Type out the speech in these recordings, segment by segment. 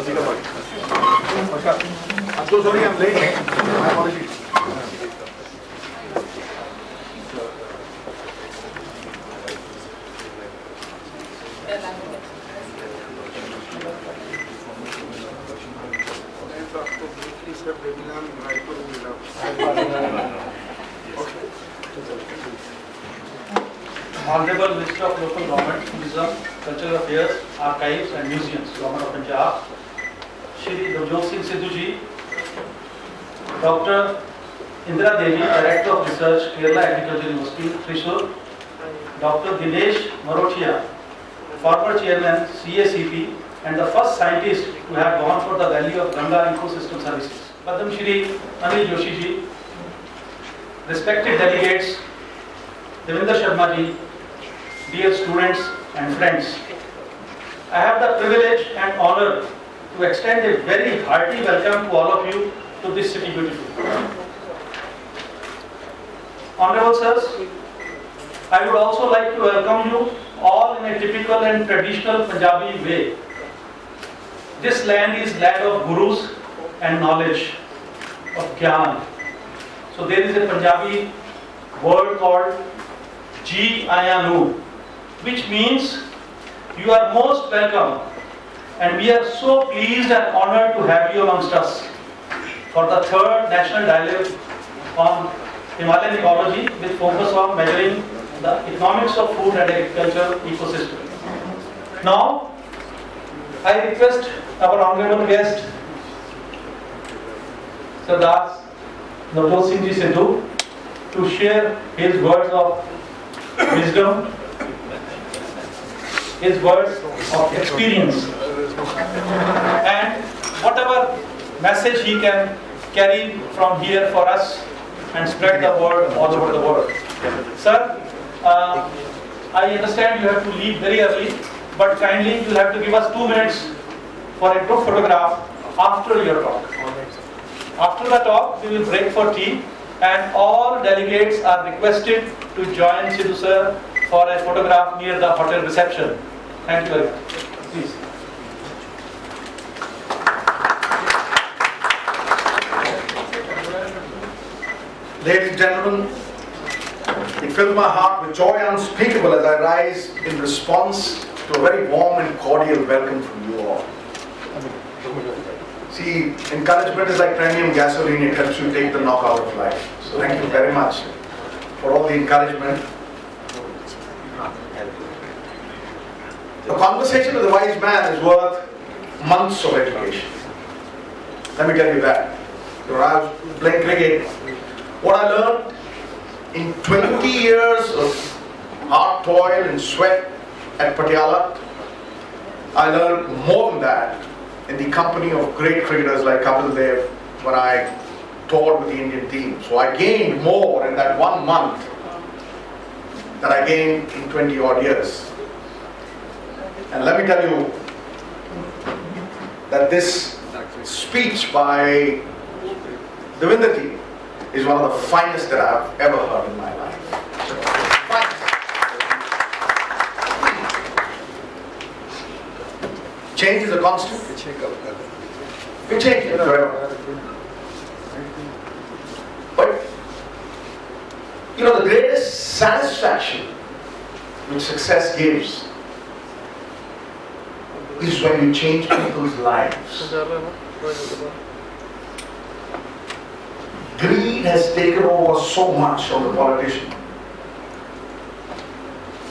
I'm so sorry I'm late. My apologies. Honorable Minister of Local Government, Tourism, Cultural Affairs, Archives and Museums, Government of Punjab, Shri Navjot Singh Sidhu ji, Dr. Indra Devi, Director of Research, Kerala Agricultural University, Thrissur, Dr. Dinesh Marothia, former Chairman, CACP, and the first scientist to have gone for the value of Ganga Ecosystem Services, Padam Shri Anil Joshi ji, respected delegates, Devinder Sharma ji, dear students and friends, I have the privilege and honor to extend a very hearty welcome to all of you to this city beautiful. Honorable sirs, I would also like to welcome you all in a typical and traditional Punjabi way. This land is land of gurus and knowledge, of Gyan. So there is a Punjabi word called Ji Ayanu, which means you are most welcome, and we are so pleased and honored to have you amongst us for the third national dialogue on Himalayan ecology with focus on measuring the economics of food and agriculture ecosystem. Now, I request our honorable guest, Sardar Navjot Singh Sidhu, to share his words of wisdom, his words of experience, and whatever message he can carry from here for us and spread the word all over the world. Sir, I understand you have to leave very early, but kindly you have to give us 2 minutes for a group photograph after your talk. After the talk, we will break for tea, and all delegates are requested to join Sidhu sir for a photograph near the hotel reception. Thank you very much. Please. Ladies and gentlemen, it fills my heart with joy unspeakable as I rise in response to a very warm and cordial welcome from you all. See, encouragement is like premium gasoline, it helps you take the knockout of life. So thank you very much for all the encouragement. A conversation with a wise man is worth months of education. Let me tell you that. When I was playing cricket, what I learned in 20 years of hard toil and sweat at Patiala, I learned more than that in the company of great cricketers like Kapil Dev when I toured with the Indian team. So I gained more in that 1 month than I gained in 20 odd years. And let me tell you that this speech by Devinder ji is one of the finest that I've ever heard in my life. Change is a constant. We change it forever. But, you know, the greatest satisfaction which success gives is when you change people's lives. Greed has taken over so much of the politician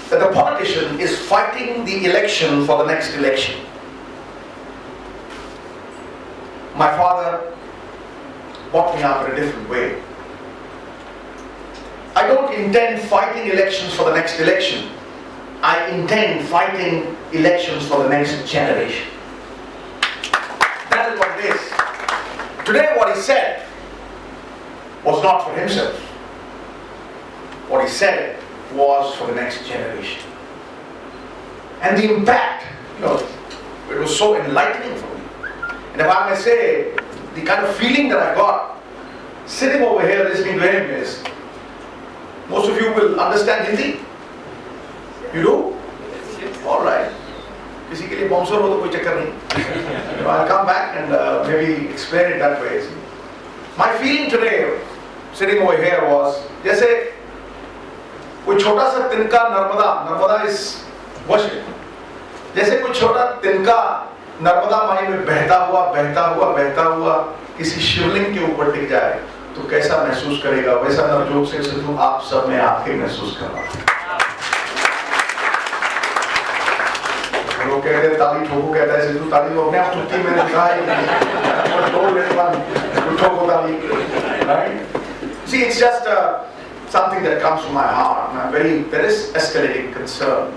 that the politician is fighting the election for the next election. My father brought me up in a different way. I don't intend fighting elections for the next election. I intend fighting elections for the next generation. That is what it is. Today what he said was not for himself. What he said was for the next generation. And the impact, you know, it was so enlightening for me. And if I may say, the kind of feeling that I got sitting over here listening to him is, most of you will understand Hindi. You do? All right. किसी के उसके लिए bouncer हो तो कोई चक्कर नहीं. I'll come back and maybe explain it that way. My feeling today, sitting over here, was जैसे कोई छोटा सा तिनका नर्मदा is worship. जैसे कोई छोटा तिनका नर्मदा माई में बहता हुआ किसी शिवलिंग के ऊपर टिक जाए तो कैसा महसूस करेगा, वैसा नवजोत सिंह सिद्धू आप सब में आके महसूस कर रहा है. लोग कहते हैं ताली ठोको, कहता है सिद्धू ताली तो अपने आप ठुकती, मैंने कहा ठोको ताली. Right? See, it's just something that comes from my heart. There is escalating concern.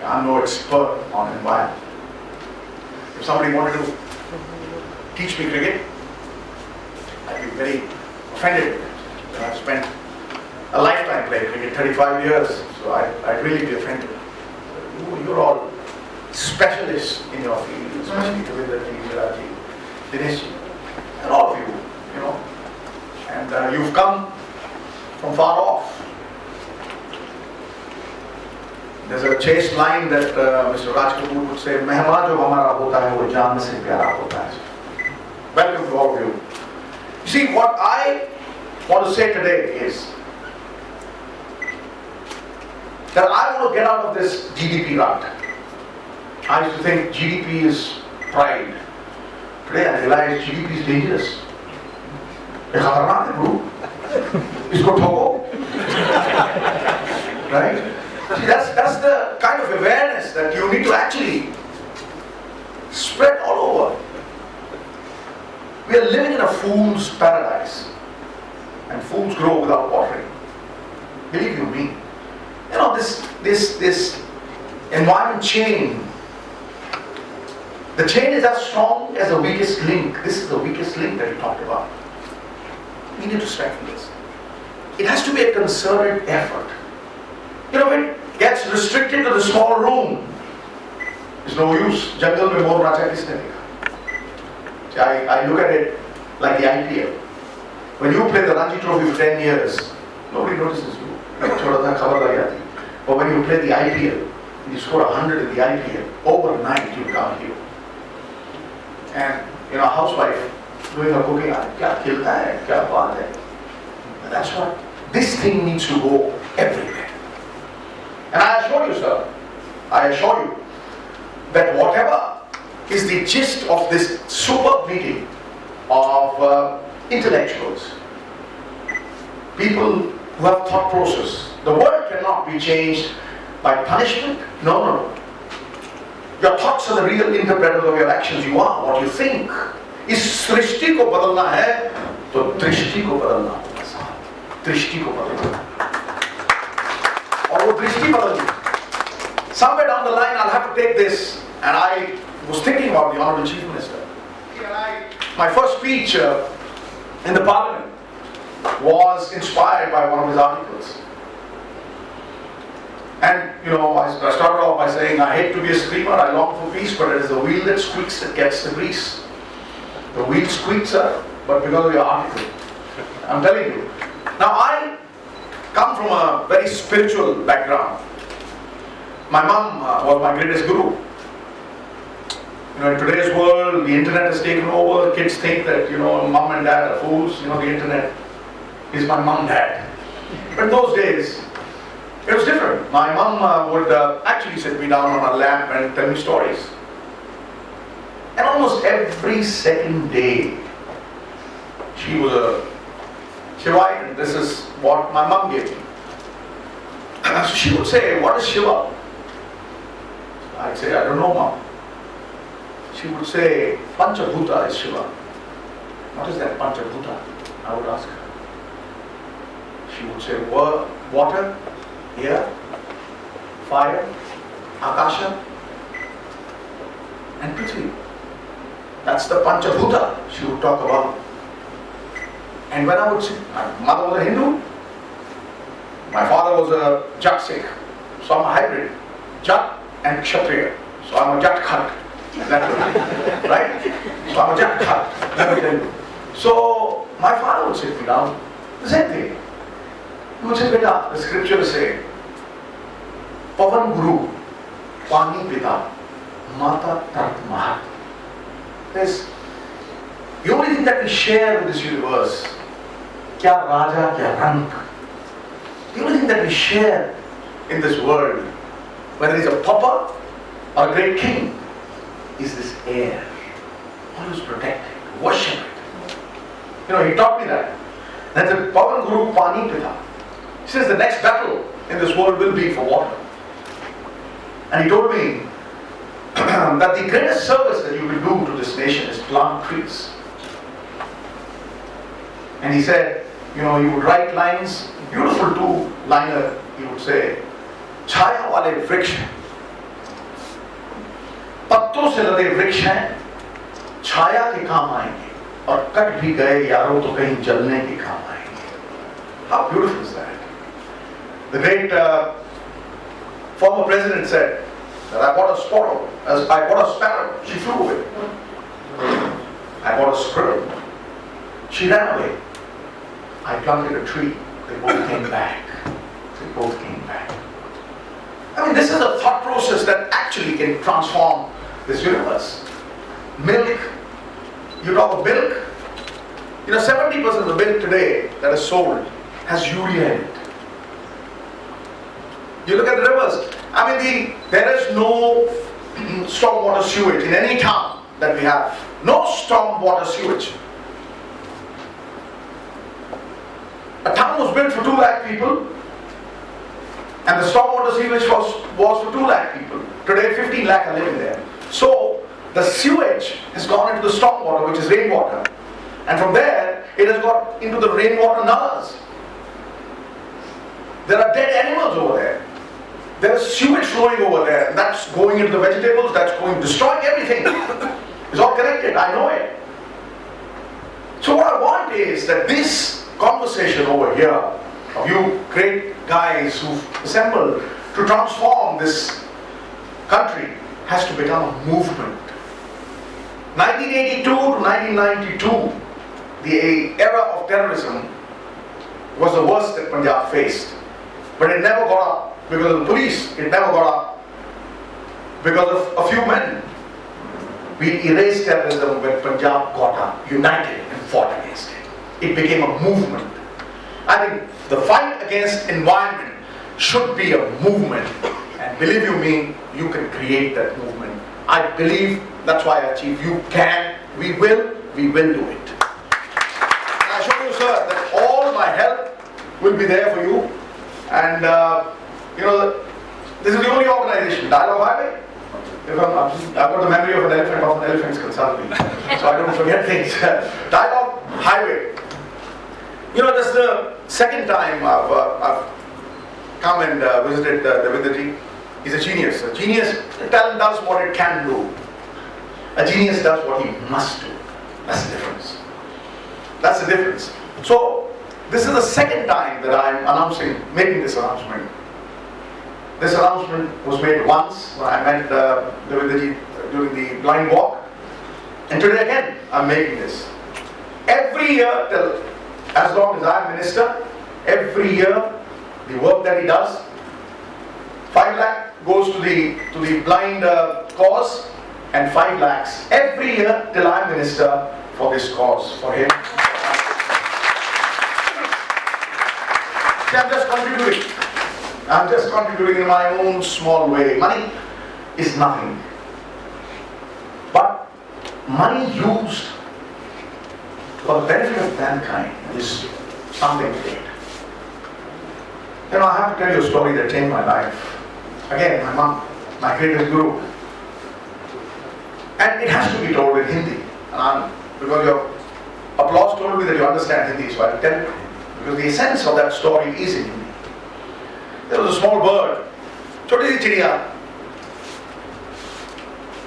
I'm no expert on environment. If somebody wanted to teach me cricket, I'd be very offended. I've spent a lifetime playing cricket, 35 years, so I'd really be offended. You're all specialists in your field, especially Kavinder ji, Viraji, Dinesh ji, and all of you, you know. And you've come from far off. There's a chaste line that Mr. Raj Kapoor would say, "Mehman jo hamara hota hai, wo jaan se pyara hota hai." Welcome to all of you. You see, what I want to say today is that I want to get out of this GDP rut. I used to think GDP is pride. Today I realize GDP is dangerous. ये खतरनाक है bro. इसको ठोको. Right? See, that's the kind of awareness that you need to actually spread all over. We are living in a fool's paradise, and fools grow without watering. Believe you me. You know, this environment chain. The chain is as strong as the weakest link. This is the weakest link that we talked about. We need to strengthen this. It has to be a concerted effort. You know, if it gets restricted to the small room, it's no use. Jungle mein more nacha kisne dekha. I look at it like the IPL. When you play the Ranji Trophy for 10 years, nobody notices you. But when you play the IPL, you score 100 in the IPL, overnight you come here. And you know, a housewife doing her cooking, kya khilta hai, kya baat hai. And that's what this thing needs to go everywhere. And I assure you, sir, that whatever is the gist of this superb meeting of intellectuals, people who have thought process, the world cannot be changed by punishment. No. Your thoughts are the real interpreters of your actions. You are what you think. इस सृष्टि को बदलना है तो दृष्टि को बदलना होगा साहब. दृष्टि को बदलना और वो दृष्टि बदलनी. Somewhere down the line I'll have to take this, and I was thinking about the Honorable Chief Minister. My first speech in the Parliament was inspired by one of his articles. And you know, I started off by saying, I hate to be a screamer, I long for peace, but it is the wheel that squeaks that gets the grease. The wheel squeaks, sir, but because of your article. I'm telling you. Now I come from a very spiritual background. My mom was my greatest guru. You know, in today's world, the internet has taken over. Kids think that, you know, mom and dad are fools. You know, the internet is my mom and dad. But in those days, it was different. My mom would actually sit me down on her lap and tell me stories. And almost every second day, she was a Shivite, and this is what my mom gave me. So she would say, "What is Shiva?" I'd say, "I don't know, Mom." She would say, "Panchabhuta is Shiva." What is that Panchabhuta? I would ask her. She would say, water, air, fire, akasha, and Prithvi. That's the Panchabhuta she would talk about. And when I would say, my mother was a Hindu, my father was a Jat Sikh, so I'm a hybrid, Jat and Kshatriya, so I'm a Jat Khat, right? So I'm a Jat Khat, let me tell you. So my father would sit me down, the same thing. He would say, "Beta, the scriptures say, Pavan Guru, Pani Pita, Mata Tat Mahat. There's the only thing that we share with this universe, kya raja, kya rank. The only thing that we share in this world, whether it's a pauper or a great king, is this air. Always protect it, worship it. You know, he taught me that. That's the Pavan Guru Pani Pita. He says the next battle in this world will be for water. And he told me that the greatest service that you will do to this nation is plant trees. And he said, you know, you would write lines, beautiful two-liner, he would say, छाया वाले वृक्ष हैं, पत्तों से लदे वृक्ष हैं, छाया के काम आएंगे, और कट भी गए यारों तो कहीं जलने के काम आएंगे. How beautiful is that? The great former president said that I bought a sparrow, she flew away. I bought a squirrel, she ran away. I planted a tree, they both came back. They both came back. I mean, this is a thought process that actually can transform this universe. Milk, you talk of milk, you know, 70% of the milk today that is sold has urea in it. You look at the rivers, I mean, there is no stormwater sewage in any town that we have. No stormwater sewage. A town was built for 2 lakh people, and the stormwater sewage was for 2 lakh people. Today 15 lakh are living there. So the sewage has gone into the stormwater, which is rainwater, and from there it has got into the rainwater nullas. There are dead animals over there. There is sewage flowing over there, and that's going into the vegetables, that's going destroying everything. It's all connected, I know it. So what I want is that this conversation over here of you great guys who've assembled to transform this country has to become a movement. 1982 to 1992, the era of terrorism was the worst that Punjab faced. But it never got up because of the police. It never got up because of a few men. We erased terrorism when Punjab got up, united and fought against it. It became a movement. I think the fight against environment should be a movement. And believe you me, you can create that movement. I believe that's why I achieve. You can, we will do it. And I assure you, sir, that all my help will be there for you. And you know, this is the only organization, Dialogue Highway. I've got the memory of an elephant, often elephants consult me, so I don't forget things. Dialogue Highway. You know, this is the second time I've come and visited Davinderji. He's a genius. A genius, talent does what it can do. A genius does what he must do. That's the difference. That's the difference. So, this is the second time that I'm making this announcement. This announcement was made once when I met Davinderji during the blind walk. And today again, I'm making this. Every year, till as long as I'm minister, every year, the work that he does, 5 lakh goes to the blind cause, and 5 lakhs every year till I'm minister for this cause, for him. See, I'm just contributing. I'm just contributing in my own small way. Money is nothing. But money used for the benefit of mankind is something great. You know, I have to tell you a story that changed my life. Again, my mom, my greatest guru. And it has to be told in Hindi. Because your applause told me that you understand Hindi, so I'll tell you. Because the essence of that story is in Hindi. There was a small bird, छोटी सी चिड़िया,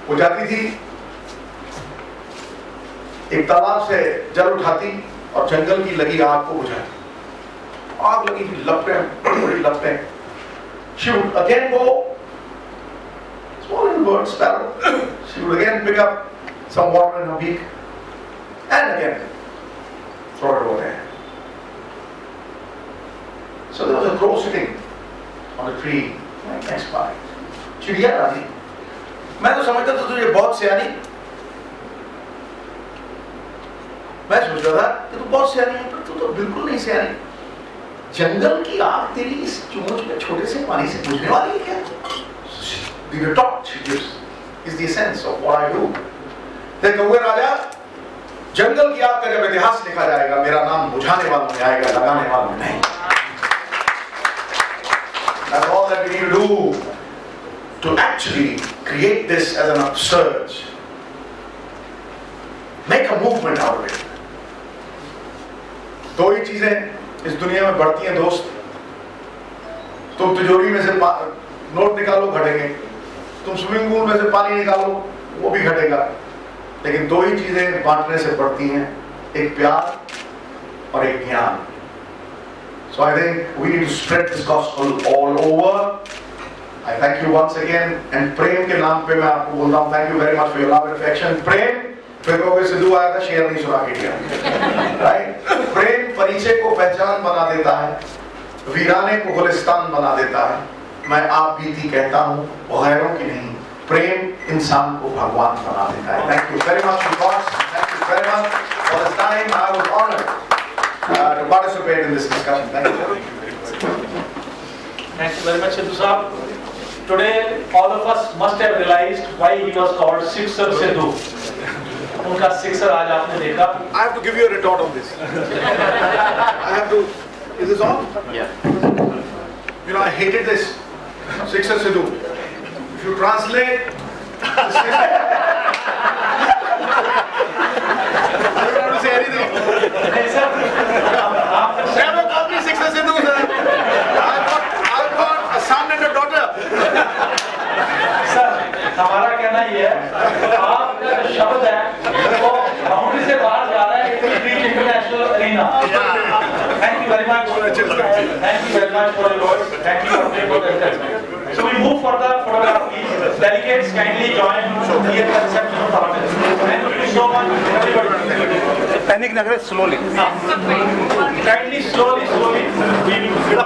वो जाती थी, एक तालाब से जल उठाती और जंगल की लगी आग को बुझाती. आग लगी थी, लपटें, बड़ी बड़ी लपटें. She would again go, small little bird, sparrow. She would again pick up some water in her beak, and again throw it over there. So there was a crow sitting on the tree next by. चिड़िया राजी. मैं तो समझ समझते तो तुझे बहुत सियानी। मैं सोच रहा था कि तू बहुत सियानी है, पर तू तो बिल्कुल नहीं सियानी। जंगल की आग तेरी इस चोंच में छोटे से पानी से बुझने वाली है क्या? The torch is the essence of what I do. देख कौवे राजा, जंगल की आग का जब इतिहास लिखा जाएगा, मेरा नाम बुझाने वालों में आएगा, लगाने वालों में नहीं। That's all that we need to do to actually create this as an upsurge. Make a movement out of it. दो ही चीजें इस दुनिया में बढ़ती हैं दोस्त। तुम तिजोरी में से नोट निकालो, घटेंगे। तुम स्विमिंग पूल में से पानी निकालो, वो भी घटेगा। लेकिन दो ही चीजें बांटने से बढ़ती हैं, एक प्यार और एक ज्ञान। So I think we need to spread this gospel all over. I thank you once again, and प्रेम के नाम पे मैं आपको बोल रहा हूँ, thank you very much for your love and affection. प्रेम, फिर कहोगे सिद्धू आया था, शेर नहीं सुना के गया, right? प्रेम परिचय को पहचान बना देता है, वीराने को गुलिस्तान बना देता है। मैं आप बीती कहता हूँ, गैरों की नहीं। प्रेम इंसान को भगवान बना देता है। Thank you very much, because thank you very much for this time. I was honored to participate in this discussion. Thank you. Thank you very much, Sidhu Sahab. Today, all of us must have realized why he was called Sixer Sidhu. उनका sixer आज आपने देखा। I have to give you a retort on this. I have to. Is this on? Yeah. You know, I hated this. Sixer Sidhu. If you translate, I don't have to say anything. Never call me Sixer Sidhu, sir. I've got a son and a daughter. Sir, हमारा कहना ये है, आपका जो शब्द है वो boundary से बाहर जा रहा है, it will international arena. Thank you very much. Thank you very much for your words. Thank you for the encouragement. So we move for the photograph, please. Delegates kindly join here at the reception of our. Thank you so much, everybody. Panic na slowly. Kindly, slowly. We will